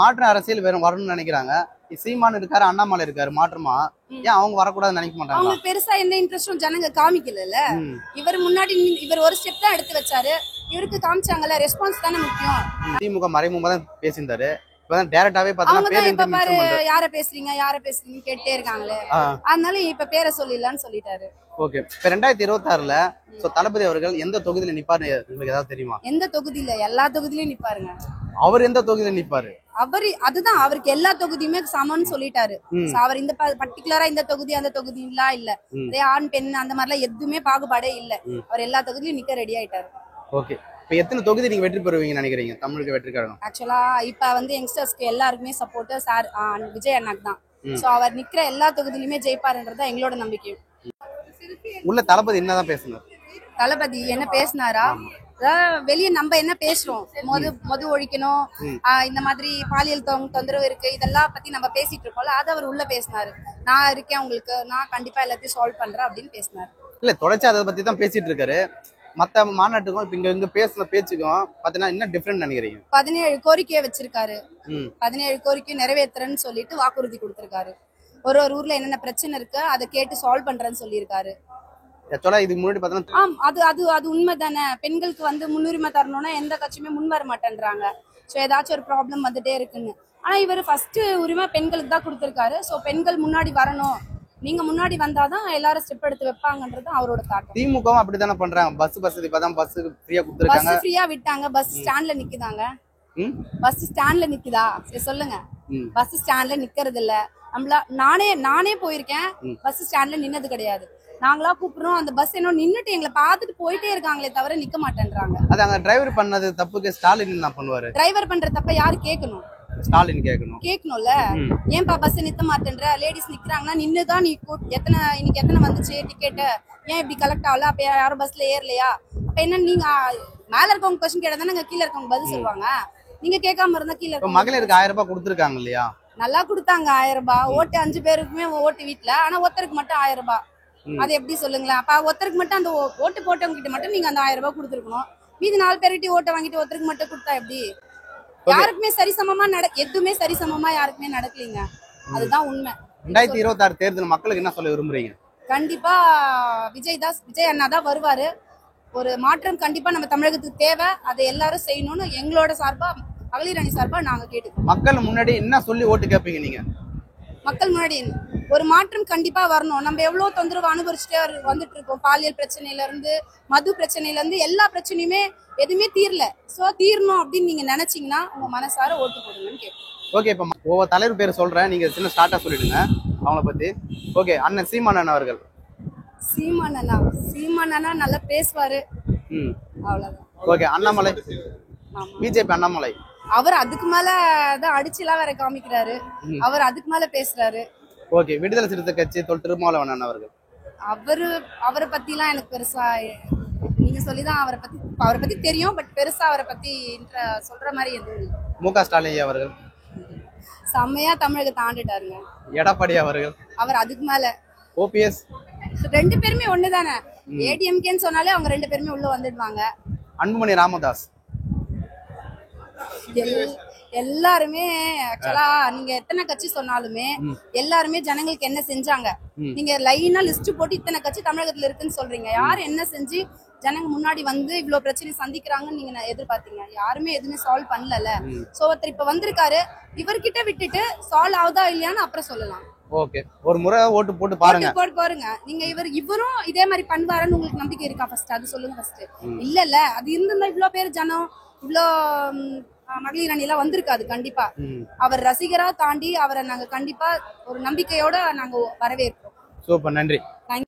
மாற்று அரசியல் வேற வரணும்னு நினைக்கிறாங்க. சீமான் இருக்காரு, அண்ணாமலை இருக்காரு, மாற்றமா ஏன் அவங்க வரக்கூடாதுன்னு நினைக்க மாட்டாங்க? அவங்க பெருசா எந்த இன்ட்ரெஸ்டும் ஜனங்க காமிக்கல. இவர் முன்னாடி இவர் ஒரு ஸ்டெப் தான் எடுத்து வச்சாரு, இவருக்கு காமிச்சாங்கல்ல, ரெஸ்பான்ஸ் தானே முக்கியம். திமுக மறைமுகமா தான் பேசியிருந்தாரு. இப்பதான் டைரக்டாவே பாத்தீங்கன்னா யார பேசுறீங்க கேட்டே இருக்காங்களே, அதனால இப்ப பேரை சொல்லிடலான்னு சொல்லிட்டாரு. ஓகே, இப்ப 2026ல தளபதி அவர்கள் எந்த தொகுதியில நிப்பாரு உங்களுக்கு ஏதாவது தெரியுமா? எந்த தொகுதியில? எல்லா தொகுதியிலயும் நிப்பாருங்க. அவர் எந்த தொகுதியில நிப்பாரு? அதுதான் அவருக்கு எல்லா தொகுதியுமே சமம்னு சொல்லிட்டாரு. அவர் இந்த பர்டிகுலரா இந்த தொகுதி அந்த தொகுதி இல்ல, அதே ஆண் பெண் அந்த மாதிரி எல்லாம் எதுவுமே பாகுபாடே இல்ல. அவர் எல்லா தொகுதியிலும் நிக்க ரெடி ஆயிட்டாரு. ஓகே, இப்ப எத்தனை தொகுதி நீங்க வெற்றி பெறுவீங்கன்னு நினைக்கிறீங்க தமிழுக்கு வெற்றி கழகம்? ஆக்சுவலா இப்ப யங்ஸ்டர்ஸ்க்கு எல்லாருக்குமே சப்போர்ட் சார் விஜய் அண்ணாக்கு தான். சோ அவர் நிக்கிற எல்லா தொகுதியிலுமே ஜெயிப்பாருன்றதா எங்களோட நம்பிக்கை. உள்ள தளபதி என்னதான் பேசுனார்? தளபதி என்ன பேசினாரா? வெளியே நம்ம என்ன பேசுறோம், மது ஒழிக்கணும், இந்த மாதிரி பாலியல் தொந்தரவு இருக்கு, இதெல்லாம் பத்தி நம்ம பேசிட்டு இருக்கோம்ல, அதை அவர் உள்ள பேசினாரு. நான் இருக்கேன் உங்களுக்கு, நான் கண்டிப்பா எல்லாத்தையும் சால்வ் பண்றேன் அப்படின்னு பேசினாரு. இல்ல, தொடர்ச்சி அதை பத்தி தான் பேசிட்டு இருக்காரு. மத்த மாநாட்டுக்கும் இப்ப இங்க பேசுன பேச்சுக்கும் பாத்தீங்கன்னா என்ன டிஃபரெண்ட் நினைக்கிறீங்க? 17 கோரிக்கையை வச்சிருக்காரு. 17 கோரிக்கை நிறைவேற்றுறேன்னு சொல்லிட்டு வாக்குறுதி கொடுத்திருக்காரு. ஒரு ஊர்ல என்னென்ன பிரச்சனை இருக்கு அதை கேட்டு சால்வ் பண்றேன்னு சொல்லியிருக்காரு. அது உண்மைதானே. பெண்களுக்கு முன்னுரிமை தரணும்னா எந்த கட்சியுமே முன் வர மாட்டேன்றாங்க. சோ ஏதாச்சும் ஒரு ப்ராப்ளம் வந்துட்டே இருக்குன்னு. ஆனா இவர் ஃபர்ஸ்ட் உரிமை பெண்களுக்கு தான் கொடுத்திருக்காரு. சோ பெண்கள் முன்னாடி வரணும், நீங்க முன்னாடி வந்தாதான் எல்லாரும் ஸ்டெப் எடுத்து வைப்பாங்கன்றது அவரோட தாக்கம். திமுகவும் அப்படித்தானே பண்றாங்க. பஸ் இப்பதான் பஸ் ஃப்ரீயா கொடுத்திருக்காங்க. பஸ் ஃப்ரீயா விட்டாங்க. பஸ் ஸ்டாண்ட்ல நிக்குதாங்க. பஸ் ஸ்டாண்ட்ல நிக்குதா? சரி சொல்லுங்க. பஸ் ஸ்டாண்ட்ல நிக்கிறது இல்ல. நானே போயிருக்கேன், பஸ் ஸ்டாண்ட்ல நின்னது கிடையாது. நாங்களா கூப்பிடுறோம், அந்த பஸ் என்ன நின்னுட்டு எங்களை பார்த்துட்டு போயிட்டே இருக்காங்களே தவிர நிக்க மாட்டேன்றாங்க. அது அங்க டிரைவர் பண்ணது தப்புக்கு ஸ்டாலின் தான் பண்ணுவாரு. டிரைவர் பண்ற தப்ப யாரு கேட்கணும்? ஸ்டாலின் கேட்கணும்ல. ஏன்பா பஸ் நித்த மாட்டேன்ற? லேடிஸ் நிக்கிறாங்கன்னா நின்னுதான் நீ இன்னைக்கு எத்தனை வந்துச்சு டிக்கெட், ஏன் இப்படி கலெக்ட் ஆகல? அப்ப யாரும் பஸ்ல ஏறலையா? அப்ப என்ன நீங்க மேல இருக்கவங்க கொஸ்டின் கேட்டா தானே கீழே இருக்கவங்க பதில் சொல்லுவாங்க. நீங்க கேட்காம இருந்தா கீழே. மகளிருக்கு 1000 ரூபாய் கொடுத்துருக்காங்க இல்லையா? நல்லா கொடுத்தாங்க 1000 ரூபாய். ஓட்டு 5 பேருக்குமே ஓட்டு வீட்டுல, ஆனா ஒருத்தருக்கு மட்டும் 1000 ரூபாய். அது எப்படி சொல்லுங்களேன்? அப்ப ஒருத்தருக்கு மட்டும் அந்த ஓட்டு போட்டவங்க கிட்ட மட்டும் நீங்க அந்த 1000 ரூபாய் கொடுத்துருக்கணும். மீதி 4 பேர்கிட்ட ஓட்டை வாங்கிட்டு ஒருத்தருக்கு மட்டும் கொடுத்தா எப்படி? யாருக்குமே சரிசமமா எதுவுமே சரிசமமா யாருக்குமே நடக்கலீங்க. அதுதான் உண்மை. 2026 தேர்தல் மக்களுக்கு என்ன சொல்ல விரும்புறீங்க? கண்டிப்பா விஜய் அண்ணா தான் வருவாரு. ஒரு மாற்றம் கண்டிப்பா நம்ம தமிழகத்துக்கு தேவை. அதை எல்லாரும் செய்யணும்னு எங்களோட சார்பா, மகளிர் அணி சார்பா நாங்க கேட்டுக்கோம். மக்கள் முன்னாடி என்ன சொல்லி ஓட்டு கேட்பீங்க நீங்க? மக்கள் முன்னாடி ஒரு மாற்றம் கண்டிப்பா வரணும். நம்ம எவ்வளவு தொந்தரவு அனுபவிச்சுட்டே வந்துட்டு இருக்கோம். பாலியல் பிரச்சனையில இருந்து, மது பிரச்சனையில இருந்து, எல்லா பிரச்சனையுமே எதுவுமே தீரல. சோ தீரணும் அப்படின்னு நீங்க நினைச்சீங்கன்னா உங்க மனசார ஓட்டு போடுங்கன்னு கேட்போம். ஓகே, இப்ப ஒவ்வொரு தலைவர் பேரை சொல்றேன், நீங்க சின்ன ஸ்டார்ட்டா சொல்லிடுங்க அவங்கள பத்தி. ஓகே, அண்ணன் சீமான் அவர்கள். சீமான் அண்ணா நல்லா பேசுவாரு. அவ்வளவுதான். ஓகே, அண்ணாமலை, பிஜேபி அண்ணாமலை அவர் அதுக்கு மேல தான் அடிச்சுலாம் வேற காமிக்கிறாரு. அவர் அதுக்கு மேல பேசுறாரு. ஓகே, விடுதலை சிறுத்தை கட்சி திருமாவளவன் அவர்கள். அவரை பத்தி எல்லாம் எனக்கு பெருசா நீங்க சொல்லிதான் அவரை பத்தி தெரியும். பட் பெருசா அவரை பத்தி சொல்ற மாதிரி எதுவும் இல்லை. மு.க. ஸ்டாலின் அவர்கள் செம்மையா தமிழகத்தை ஆண்டுட்டாருங்க. எடப்பாடி அவர்கள். அவர் அதுக்கு மேல. ஓபிஎஸ். 2 பேருமே ஒண்ணுதானே. ஏடிஎம்கேன்னு சொன்னாலே அவங்க 2 பேருமே உள்ள வந்துடுவாங்க. அன்புமணி ராமதாஸ். எல்லாருமே ஆக்சுவலா நீங்க எத்தனை கட்சி சொன்னாலுமே எல்லாருமே ஜனங்களுக்கு என்ன செஞ்சாங்க? நீங்க லைனா லிஸ்ட் போட்டு இத்தனை கட்சி தமிழகத்துல இருக்குன்னு சொல்றீங்க. யார் என்ன செஞ்சு ஜனங்க முன்னாடி இவ்வளவு பிரச்சனை சந்திக்கிறாங்கன்னு நீங்க எதிர்பார்த்தீங்க? யாருமே எதுவுமே சால்வ் பண்ணல. சோ ஒருத்தர் இப்ப வந்திருக்காரு, இவர்கிட்ட விட்டுட்டு சால்வ் ஆகுதா இல்லையான்னு அப்புறம் சொல்லலாம். ஓகே, ஒரு முறை ஓட்டு போட்டு பாருங்க. நீங்க இவரும் இதே மாதிரி பண்ணுவாருன்னு உங்களுக்கு நம்பிக்கை இருக்கா? ஃபர்ஸ்ட் அது சொல்லுங்க. ஃபர்ஸ்ட் இல்ல அது இருந்தா இவ்வளவு பேர் ஜனம், இவ்வளோ மகளிர் அணி எல்லாம் வந்திருக்காது. கண்டிப்பா அவர் ரசிகரா தாண்டி அவரை நாங்க கண்டிப்பா ஒரு நம்பிக்கையோட நாங்க வரவேற்போம். சூப்பர், நன்றி.